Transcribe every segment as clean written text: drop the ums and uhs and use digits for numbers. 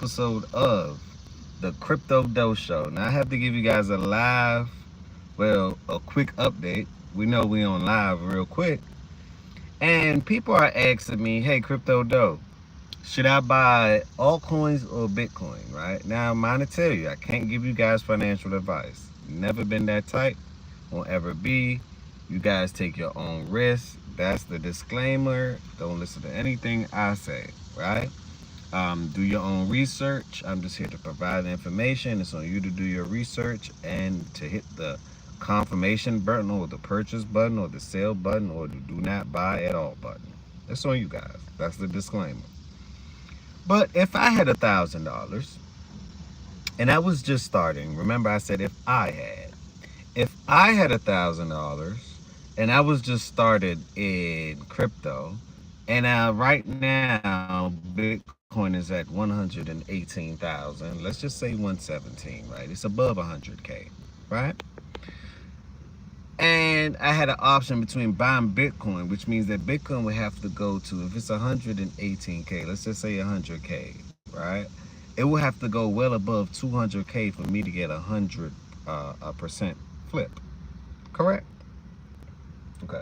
episode of the Crypto Doe Show. Now I have to give you guys a quick update. We know we on live real quick. And people are asking me, hey, Crypto Doe, should I buy altcoins or Bitcoin, right? Now I'm going to tell you, I can't give you guys financial advice. Never been that type, won't ever be. You guys take your own risk. That's the disclaimer. Don't listen to anything I say, right? Do your own research. I'm just here to provide the information. It's on you to do your research and to hit the confirmation button or the purchase button or the sale button or the do not buy at all button. That's on you guys. That's the disclaimer. But if I had $1,000 and I was just starting, remember I said if I had $1,000 and I was just started in crypto, and right now Bitcoin is at 118,000. Let's just say 117, right? It's above 100K, right? And I had an option between buying Bitcoin, which means that Bitcoin would have to go to, if it's 118K, let's just say 100K, right? It will have to go well above 200K for me to get 100% flip. Correct? Okay.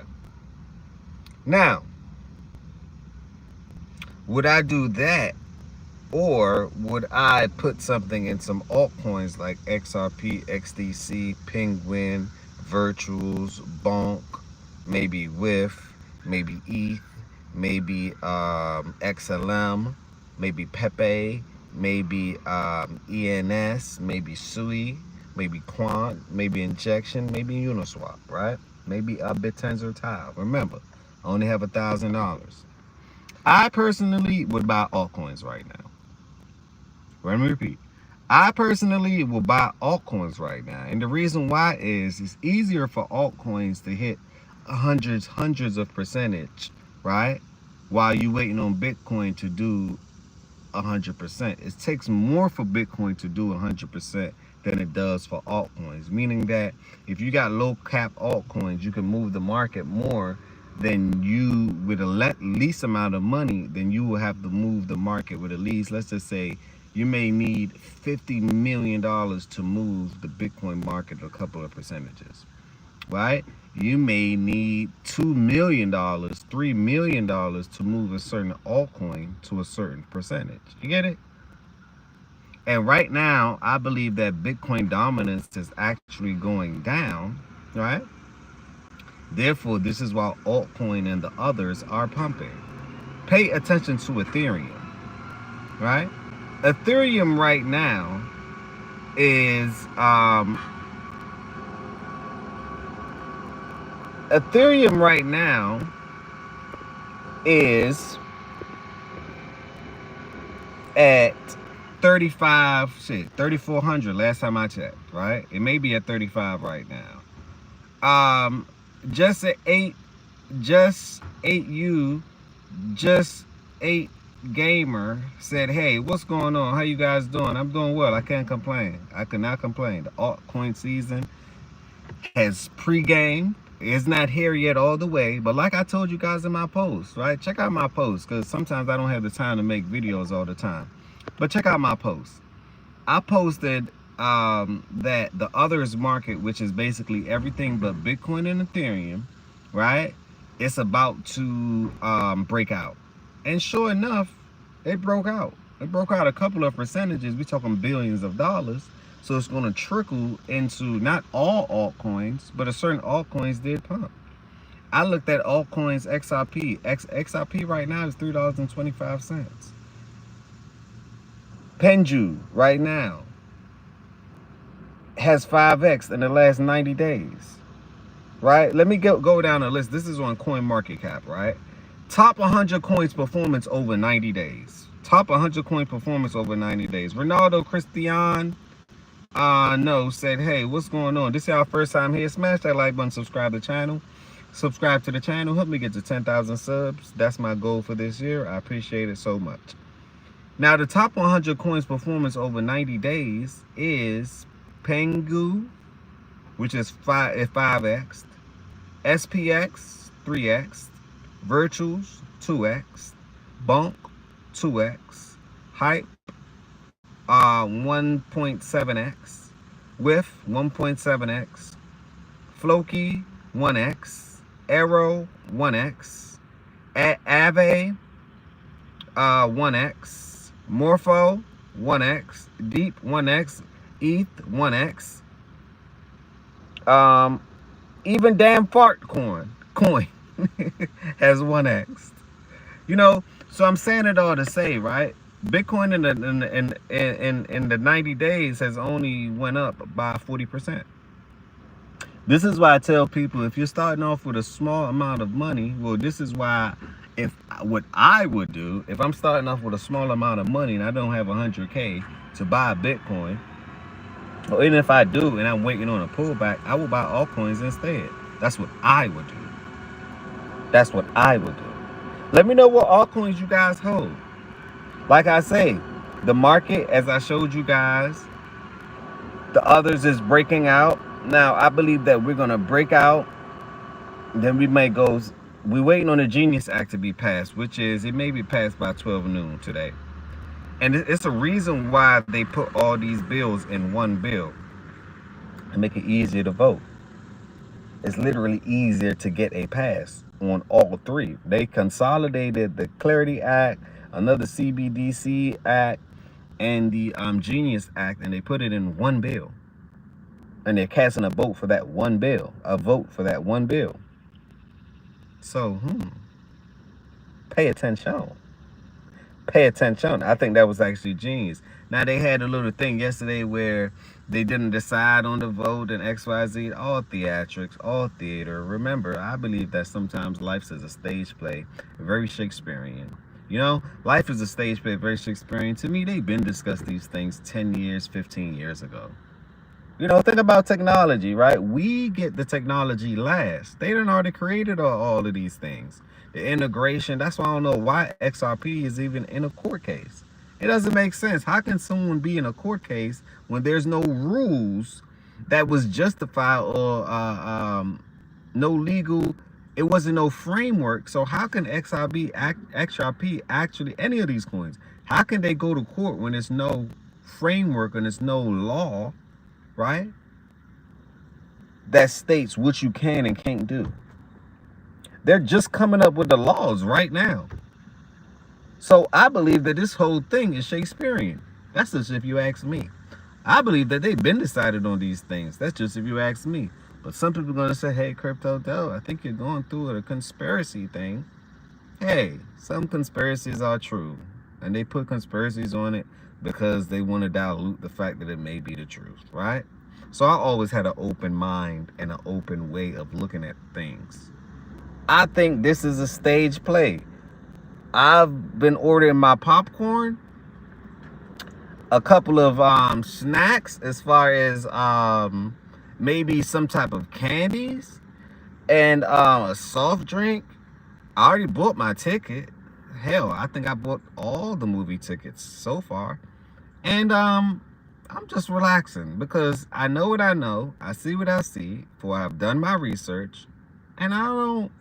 Now, would I do that, or would I put something in some altcoins like XRP, XDC, Penguin, Virtuals, Bonk, maybe WIF, maybe ETH, maybe XLM, maybe Pepe, maybe ENS, maybe SUI, maybe Quant, maybe Injection, maybe Uniswap, right? Maybe BitTensor Tile. Remember, I only have $1,000. I personally would buy altcoins right now. Let me repeat. I personally will buy altcoins right now. And the reason why is it's easier for altcoins to hit hundreds of percentage, right? While you waiting on Bitcoin to do 100%. It takes more for Bitcoin to do 100% than it does for altcoins. Meaning that if you got low cap altcoins, you can move the market more than you with a least amount of money. Then you will have to move the market with at least, let's just say, you may need $50 million to move the Bitcoin market a couple of percentages, right? You may need $2 million, $3 million to move a certain altcoin to a certain percentage. You get it? And right now, I believe that Bitcoin dominance is actually going down, right? Therefore, this is why altcoin and the others are pumping. Pay attention to Ethereum, right? Ethereum right now is at 3,400 last time I checked, right? It may be at 35 right now. Just 8 gamer said, hey, what's going on? How you guys doing? I'm doing well. I can't complain. I cannot complain. The altcoin season has pre-game. It's not here yet all the way, but like I told you guys in my post, right? Check out my post, because sometimes I don't have the time to make videos all the time. But check out my post. I posted that the others market, which is basically everything but Bitcoin and Ethereum, right? It's about to break out. And sure enough, it broke out. It broke out a couple of percentages. We're talking billions of dollars. So it's going to trickle into not all altcoins, but a certain altcoins did pump. I looked at altcoins XRP. XRP right now is $3.25. Penju right now has 5x in the last 90 days. Right? Let me go down the list. This is on CoinMarketCap, right? Top 100 coins performance over 90 days. Top 100 coin performance over 90 days. Ronaldo Christian said, hey, what's going on? This is our first time here. Smash that like button, subscribe to the channel. Subscribe to the channel. Help me get to 10,000 subs. That's my goal for this year. I appreciate it so much. Now, the top 100 coins performance over 90 days is Pengu, which is 5x, SPX 3x, Virtuals 2x, Bonk 2x, Hype 1.7x, With 1.7x, Floki 1x, Arrow 1x, Ave 1x, Morpho 1x, Deep 1x, ETH 1x, even damn fart coin has 1x. You know, so I'm saying it all to say, right? Bitcoin in the 90 days has only went up by 40%. This is why I tell people, if you're starting off with a small amount of money, well, this is why, if what I would do if I'm starting off with a small amount of money and I don't have 100K to buy Bitcoin, or even if I do and I'm waiting on a pullback, I will buy altcoins instead. That's what I would do. That's what I would do. Let me know what altcoins you guys hold. Like I say, the market, as I showed you guys, the others is breaking out. Now, I believe that we're going to break out. Then we may go, we're waiting on the Genius Act to be passed, which is, it may be passed by 12 noon today. And it's a reason why they put all these bills in one bill to make it easier to vote. It's literally easier to get a pass on all three. They consolidated the Clarity Act, another CBDC Act, and the Genius Act, and they put it in one bill. And they're casting a vote for that one bill. A vote for that one bill. So, pay attention. Pay attention. I think that was actually genius. Now, they had a little thing yesterday where they didn't decide on the vote and XYZ. All theatrics, all theater. Remember, I believe that sometimes life is a stage play, very Shakespearean. You know, life is a stage play, very Shakespearean. To me, they've been discussed these things 10 years, 15 years ago. You know, think about technology, right? We get the technology last. They done already created all of these things. The integration, that's why I don't know why XRP is even in a court case. It doesn't make sense. How can someone be in a court case when there's no rules that was justified, or no legal, it wasn't no framework. So how can XRP actually, any of these coins, how can they go to court when there's no framework and there's no law, right, that states what you can and can't do? They're just coming up with the laws right now. So I believe that this whole thing is Shakespearean. That's just if you ask me. I believe that they've been decided on these things. That's just if you ask me. But some people are going to say, hey, Crypto Doe, I think you're going through a conspiracy thing. Hey, some conspiracies are true. And they put conspiracies on it because they want to dilute the fact that it may be the truth, right? So I always had an open mind and an open way of looking at things. I think this is a stage play. I've been ordering my popcorn, a couple of snacks, as far as maybe some type of candies, and a soft drink. I already bought my ticket. Hell, I think I bought all the movie tickets so far. And I'm just relaxing because I know what I know. I see what I see, for I've done my research, and I don't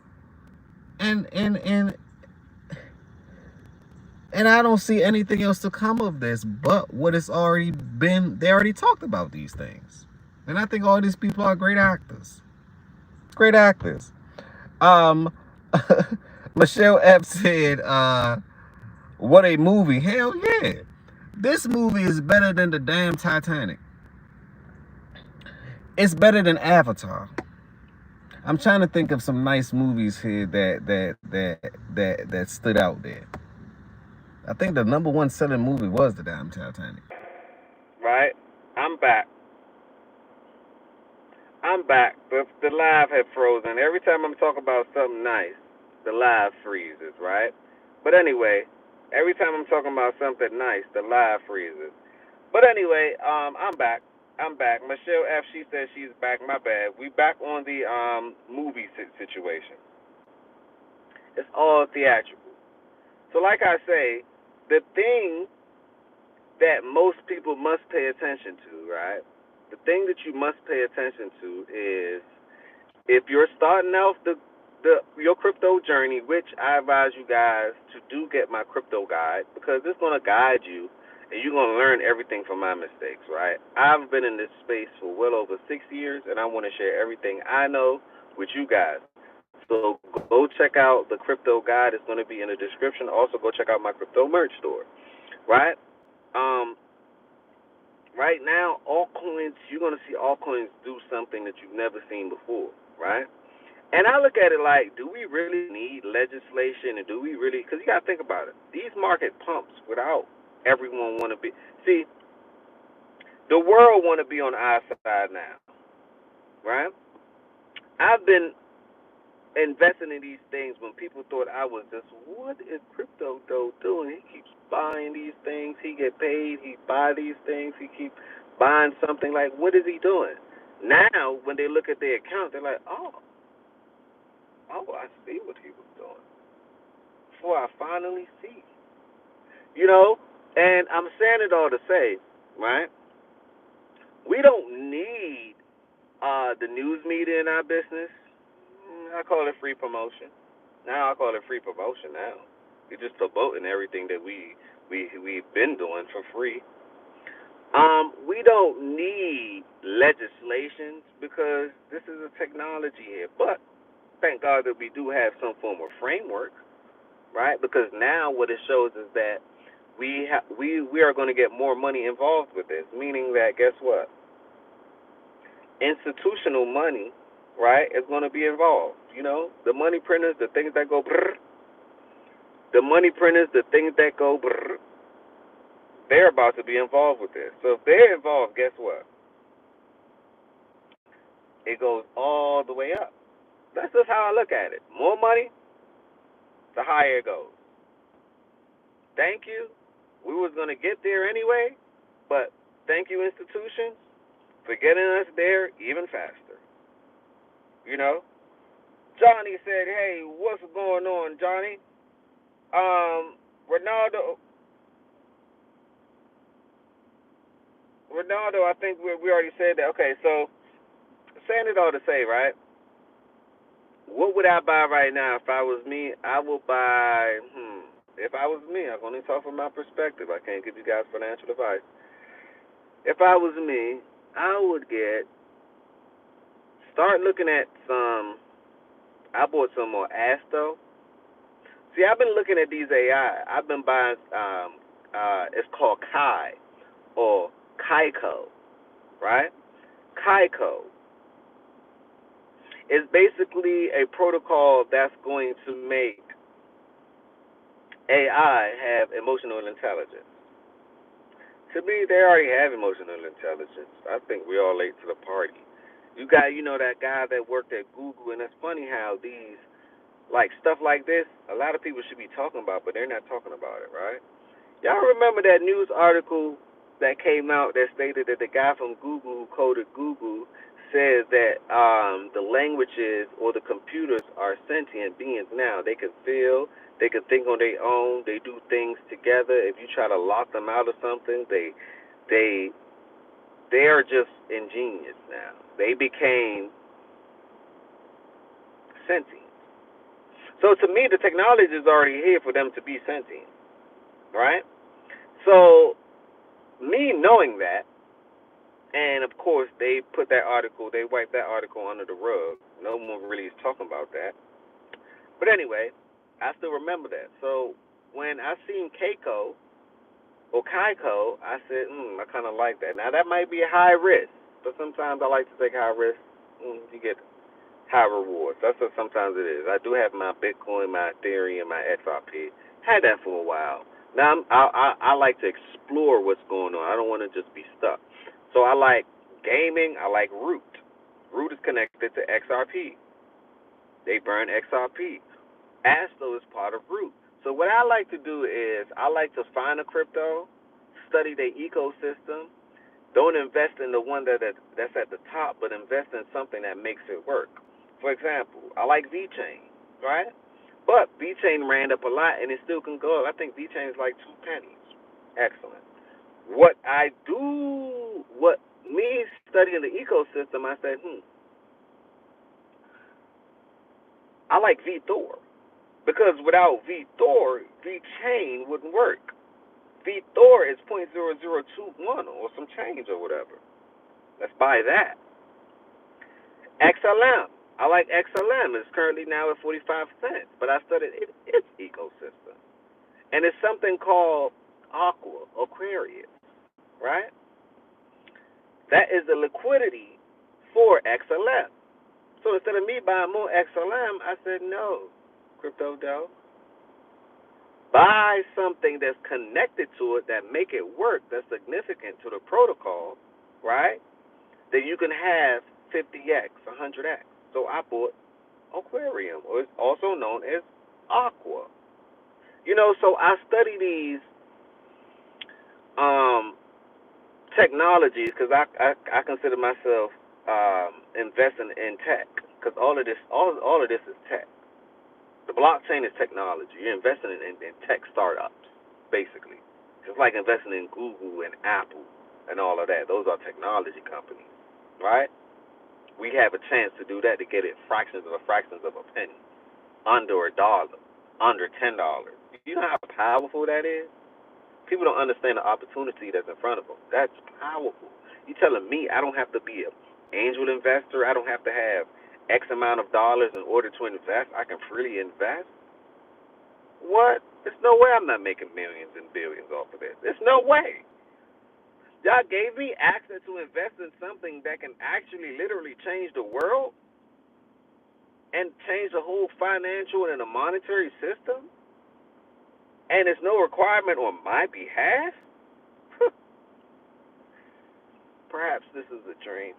and I don't see anything else to come of this but what it's already been. They already talked about these things. And I think all these people are great actors. Great actors. Michelle Epps said, what a movie. Hell yeah. This movie is better than the damn Titanic. It's better than Avatar. I'm trying to think of some nice movies here that stood out there. I think the #1 selling movie was the damn Titanic. Right? I'm back. The live had frozen. Every time I'm talking about something nice, the live freezes, right? But anyway, every time I'm talking about something nice, the live freezes. But anyway, I'm back. Michelle F, she says she's back. My bad. We back on the movie situation. It's all theatrical. So like I say, the thing that most people must pay attention to, right? The thing that you must pay attention to is, if you're starting off your crypto journey, which I advise you guys to do, get my crypto guide, because it's going to guide you and you're going to learn everything from my mistakes, right? I've been in this space for well over 6 years, and I want to share everything I know with you guys. So go check out the crypto guide. It's going to be in the description. Also, go check out my crypto merch store, right? Um, right now, altcoins, you're going to see altcoins do something that you've never seen before, right? And I look at it like, do we really need legislation, and do we really, because you got to think about it. These market pumps without everyone want to be, see, the world want to be on our side now, right? I've been investing in these things when people thought I was just, what is crypto though doing? He keeps buying these things. He get paid. He buy these things. He keep buying something. Like, what is he doing? Now, when they look at their account, they're like, I see what he was doing. Before I finally see, you know. And I'm saying it all to say, right? We don't need the news media in our business. I call it free promotion. Now I call it free promotion. Now we're just promoting everything that we've been doing for free. We don't need legislations because this is a technology here. But thank God that we do have some form of framework, right? Because now what it shows is that we are going to get more money involved with this. Meaning that, guess what? Institutional money, right, is going to be involved. You know, the money printers, the things that go brrr, the money printers, the things that go brrr, they're about to be involved with this. So if they're involved, guess what? It goes all the way up. That's just how I look at it. More money, the higher it goes. Thank you. We was going to get there anyway, but thank you, institutions, for getting us there even faster. You know? Johnny said, hey, what's going on, Johnny? Ronaldo, I think we already said that. Okay, so saying it all to say, right? What would I buy right now if I was me? I would buy, if I was me, I'm only talk from my perspective. I can't give you guys financial advice. If I was me, I would start looking at I bought some more Asto. See, I've been looking at these AI. I've been buying, it's called Kai or Kaiko, right? Kaiko is basically a protocol that's going to make AI have emotional intelligence. To me, they already have emotional intelligence. I think we're all late to the party. You know that guy that worked at Google, and it's funny how these, like stuff like this, a lot of people should be talking about, but they're not talking about it, right? Y'all remember that news article that came out that stated that the guy from Google who coded Google says that the languages or the computers are sentient beings now. They can feel, they can think on their own, they do things together. If you try to lock them out of something, they are just ingenious now. They became sentient. So to me, the technology is already here for them to be sentient, right? So me knowing that, and of course they put that article, they wiped that article under the rug. No one really is talking about that. But anyway, I still remember that. So when I seen Keiko or Kaiko, I said, I kind of like that. Now that might be a high risk, but sometimes I like to take high risk. You get high rewards. That's what sometimes it is. I do have my Bitcoin, my Ethereum, my XRP. Had that for a while. Now I like to explore what's going on. I don't want to just be stuck. So I like gaming. I like Root. Root is connected to XRP. They burn XRP. Astro is part of Root. So what I like to do is I like to find a crypto, study their ecosystem. Don't invest in the one that's at the top, but invest in something that makes it work. For example, I like VeChain, right? But VeChain ran up a lot, and it still can go up. I think VeChain is like 2 pennies. Excellent. What me studying the ecosystem, I said, I like VeThor. Because without VeThor, VeChain wouldn't work. VThor is 0.0021 or some change or whatever. Let's buy that. XLM. I like XLM. It's currently now at 45 cents, but I studied its ecosystem. And it's something called Aquarius, right? That is the liquidity for XLM. So instead of me buying more XLM, I said, no, Crypto Dough. Buy something that's connected to it that make it work, that's significant to the protocol, right? That you can have 50x, 100x. So I bought Aquarium, or it's also known as Aqua. So I study these technologies because I consider myself investing in tech, because all of this is tech. The blockchain is technology. You're investing in tech startups, basically. Just like investing in Google and Apple and all of that. Those are technology companies, right? We have a chance to do that, to get it fractions of a penny, under $1, under $10. You know how powerful that is? People don't understand the opportunity that's in front of them. That's powerful. You telling me I don't have to be an angel investor? I don't have to have X amount of dollars in order to invest? I can freely invest? What? There's no way I'm not making millions and billions off of this. There's no way. Y'all gave me access to invest in something that can actually literally change the world and change the whole financial and the monetary system? And there's no requirement on my behalf? Perhaps this is a dream.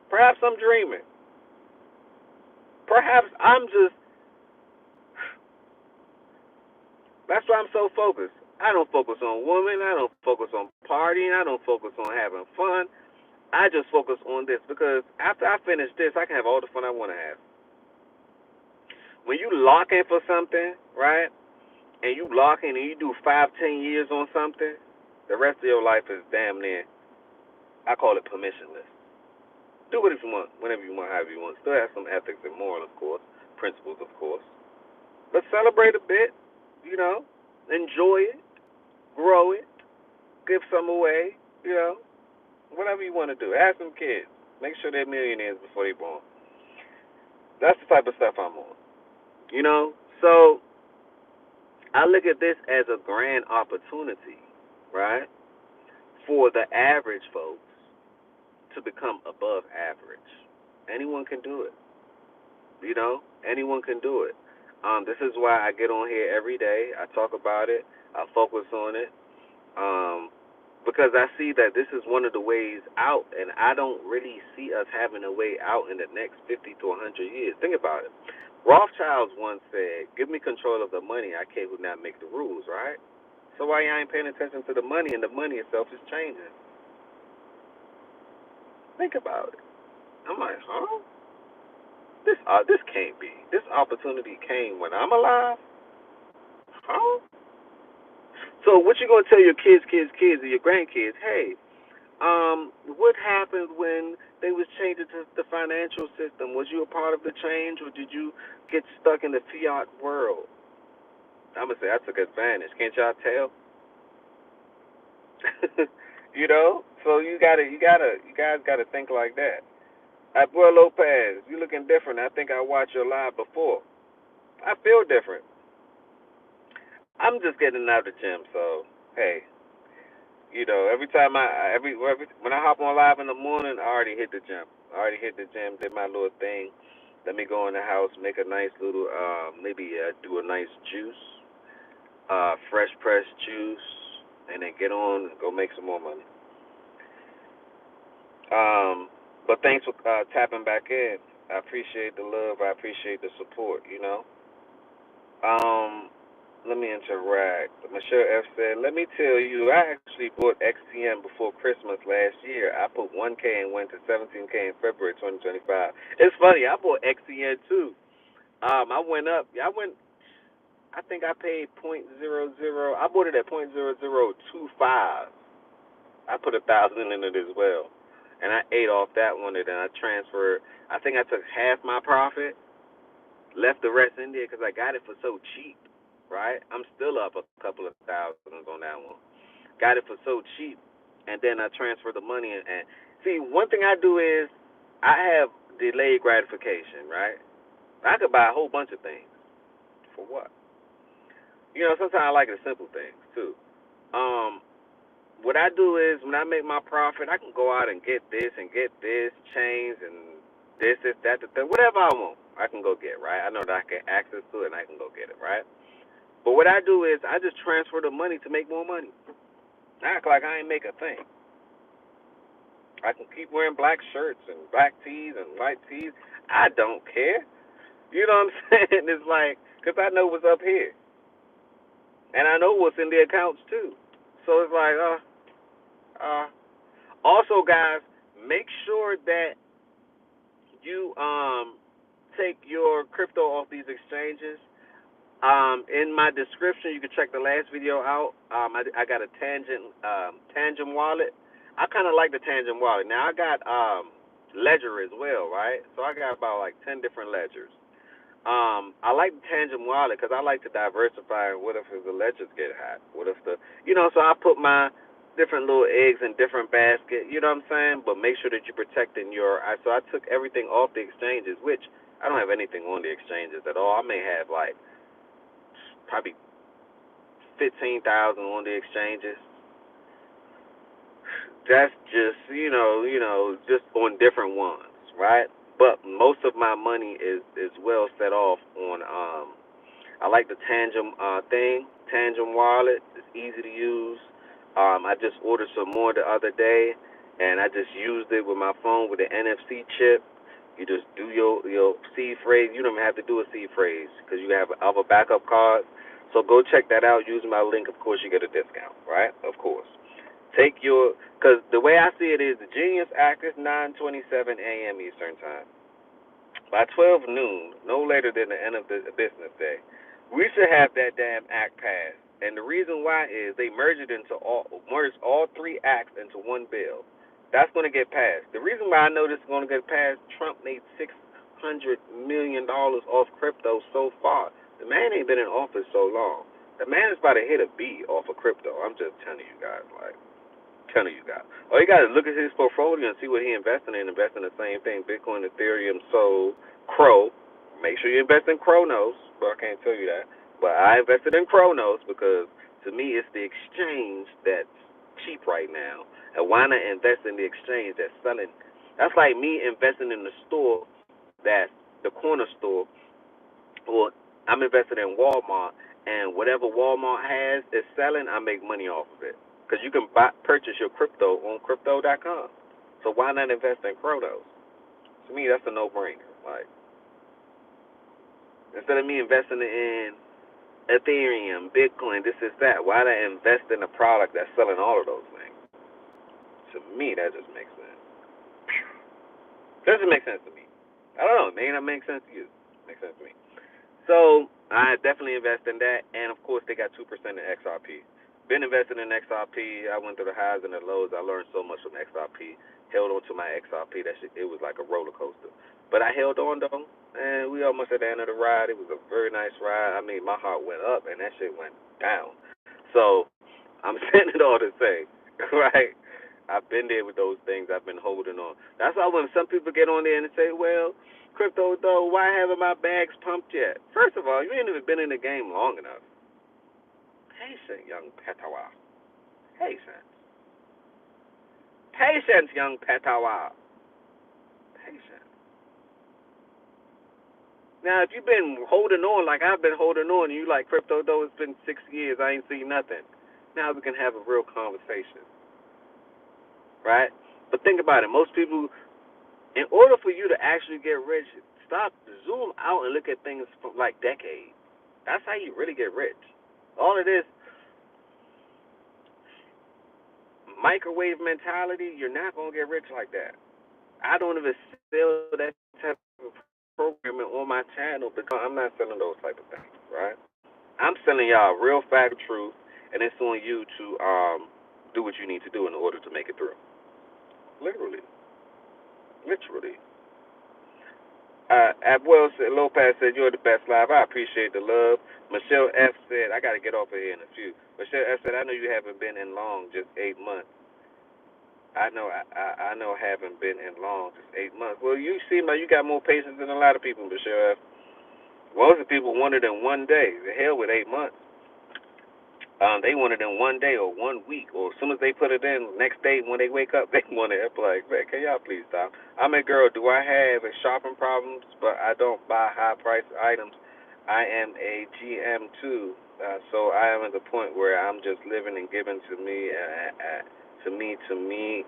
Perhaps I'm dreaming. Perhaps I'm just... That's why I'm so focused. I don't focus on women. I don't focus on partying. I don't focus on having fun. I just focus on this, because after I finish this, I can have all the fun I want to have. When you lock in for something, right, and you lock in and you do 5-10 years on something, the rest of your life is damn near, I call it permissionless. Do it if you want, whenever you want, however you want. Still have some ethics and moral, of course, principles, of course. But celebrate a bit, enjoy it, grow it, give some away, whatever you want to do. Have some kids. Make sure they're millionaires before they're born. That's the type of stuff I'm on. So I look at this as a grand opportunity, right, for the average folks to become above average. Anyone can do it. Anyone can do it. This is why I get on here every day. I talk about it. I focus on it. Because I see that this is one of the ways out, and I don't really see us having a way out in the next 50 to 100 years. Think about it. Rothschilds once said, give me control of the money, I can't who not make the rules, right? So why y'all ain't paying attention to the money, and the money itself is changing? Think about it. I'm like, huh? This can't be. This opportunity came when I'm alive? Huh? So what you gonna tell your kids, and your grandkids? Hey, what happened when they was changing to the financial system? Was you a part of the change, or did you get stuck in the fiat world? I'm gonna say I took advantage. Can't y'all tell? So you guys gotta think like that. Boy Lopez, you looking different. I think I watched your live before. I feel different. I'm just getting out of the gym, so hey, every time when I hop on live in the morning, I already hit the gym. Did my little thing. Let me go in the house, make a nice little, maybe do a nice juice, fresh pressed juice, and then get on and go make some more money. But thanks for tapping back in. I appreciate the love. I appreciate the support. Let me interact. Michelle F said, let me tell you, I actually bought XTM before Christmas last year. I put 1K and went to 17K in February 2025. It's funny, I bought XTM too. I went up. I think I paid .00. I bought it at .0025. I put 1,000 in it as well. And I ate off that one, and then I transferred. I think I took half my profit, left the rest in there because I got it for so cheap, right? I'm still up a couple of thousands on that one. got it for so cheap, and then I transfer the money. And see, one thing I do is I have delayed gratification, right? I could buy a whole bunch of things. For what? You know, sometimes I like the simple things too. Um, what I do is when I make my profit, I can go out and get this chains and this, that, whatever I want. I can go get, right? I know that I can access to it and I can go get it, right? But what I do is I just transfer the money to make more money. I act like I ain't make a thing. I can keep wearing black shirts and black tees and white tees. I don't care. You know what I'm saying? It's like, because I know what's up here. And I know what's in the accounts too. So it's like, also guys, make sure that you take your crypto off these exchanges. In my description, you can check the last video out. I got a Tandem Wallet. I kind of like the Tandem Wallet. Now I got Ledger as well, right? So I got about like 10 different ledgers. I like the Tandem Wallet because I like to diversify. What if the ledgers get hot? What if so I put my different little eggs in different baskets. You know what I'm saying? But make sure that you're protecting so I took everything off the exchanges, which I don't have anything on the exchanges at all. I may have like probably 15,000 on the exchanges. That's just just on different ones, right? But most of my money is well set off on I like the Tandem Wallet. It's easy to use. I just ordered some more the other day, and I just used it with my phone with the NFC chip. You just do your seed phrase. You don't even have to do a seed phrase because you have other backup cards. So go check that out. Using my link, of course, you get a discount, right? Of course. Because the way I see it is the Genius Act is 9:27 a.m. Eastern Time. By 12 noon, no later than the end of the business day, we should have that damn act passed. And the reason why is they merged all three acts into one bill. That's going to get passed. The reason why I know this is going to get passed, Trump made $600 million off crypto so far. The man ain't been in office so long. The man is about to hit a B off of crypto. I'm just telling you guys, all you got to look at his portfolio and see what he investing in. Invest in the same thing: Bitcoin, Ethereum, Sol, Crow. Make sure you invest in Chronos. Well, I can't tell you that, but I invested in Chronos because to me it's the exchange that's cheap right now. And why not invest in the exchange that's selling? That's like me investing in the store that's the corner store. Well, I'm invested in Walmart, and whatever Walmart has is selling, I make money off of it. Because you can purchase your crypto on crypto.com. So why not invest in Chronos? To me, that's a no-brainer. Like, instead of me investing in Ethereum, Bitcoin, this is that, why not invest in a product that's selling all of those things? To me, that just makes sense. Doesn't make sense to me. I don't know. It may not make sense to you. Makes sense to me. So I definitely invest in that, and of course they got 2% in XRP. Been investing in XRP. I went through the highs and the lows. I learned so much from XRP. Held on to my XRP. It was like a roller coaster. But I held on though, and we almost at the end of the ride. It was a very nice ride. I mean, my heart went up, and that shit went down. So I'm saying it all to say, right? I've been there with those things. I've been holding on. That's why when some people get on there and say, well, crypto though, why haven't my bags pumped yet? First of all, you ain't even been in the game long enough. Patient, young Petawa. Patience. Patience, young Petawa. Patience. Now, if you've been holding on like I've been holding on, and you like crypto though, it's been 6 years, I ain't seen nothing. Now we can have a real conversation, right? But think about it. Most people, in order for you to actually get rich, zoom out and look at things from like decades. That's how you really get rich. All of this microwave mentality, you're not going to get rich like that. I don't even sell that type of programming on my channel because I'm not selling those type of things, right? I'm selling y'all real fact truth, and it's on you to do what you need to do in order to make it through. Literally. Lopez said, you're the best live. I appreciate the love. Michelle F. said, I got to get off of here in a few. Michelle F. said, I know you haven't been in long, just 8 months. I know haven't been in long, just 8 months. Well, you seem like you got more patience than a lot of people, Michelle F. Most of the people want it in one day. The hell with 8 months. They want it in one day or 1 week, or as soon as they put it in, next day when they wake up, they want it. I'm like, man, can y'all please stop? I'm a girl. Do I have a shopping problems? But I don't buy high price items. I am a GM too, so I am at the point where I'm just living and giving to me, to me, to me,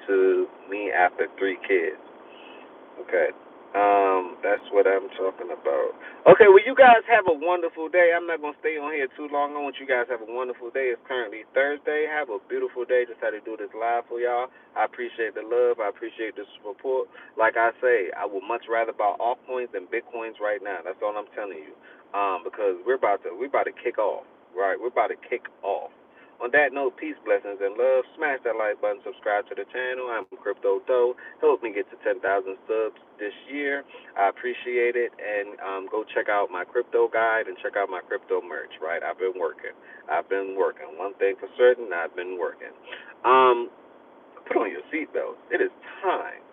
to me after 3 kids. Okay. That's what I'm talking about. Okay, well, you guys have a wonderful day. I'm not going to stay on here too long. I want you guys to have a wonderful day. It's currently Thursday. Have a beautiful day. Just had to do this live for y'all. I appreciate the love. I appreciate the support. Like I say, I would much rather buy altcoins than bitcoins right now. That's all I'm telling you. Because we're about to kick off. Right? We're about to kick off. On that note, peace, blessings, and love. Smash that like button, subscribe to the channel. I'm Crypto Doe. Help me get to 10,000 subs this year. I appreciate it. And go check out my crypto guide and check out my crypto merch, right? I've been working. One thing for certain, I've been working. Put on your seatbelt. It is time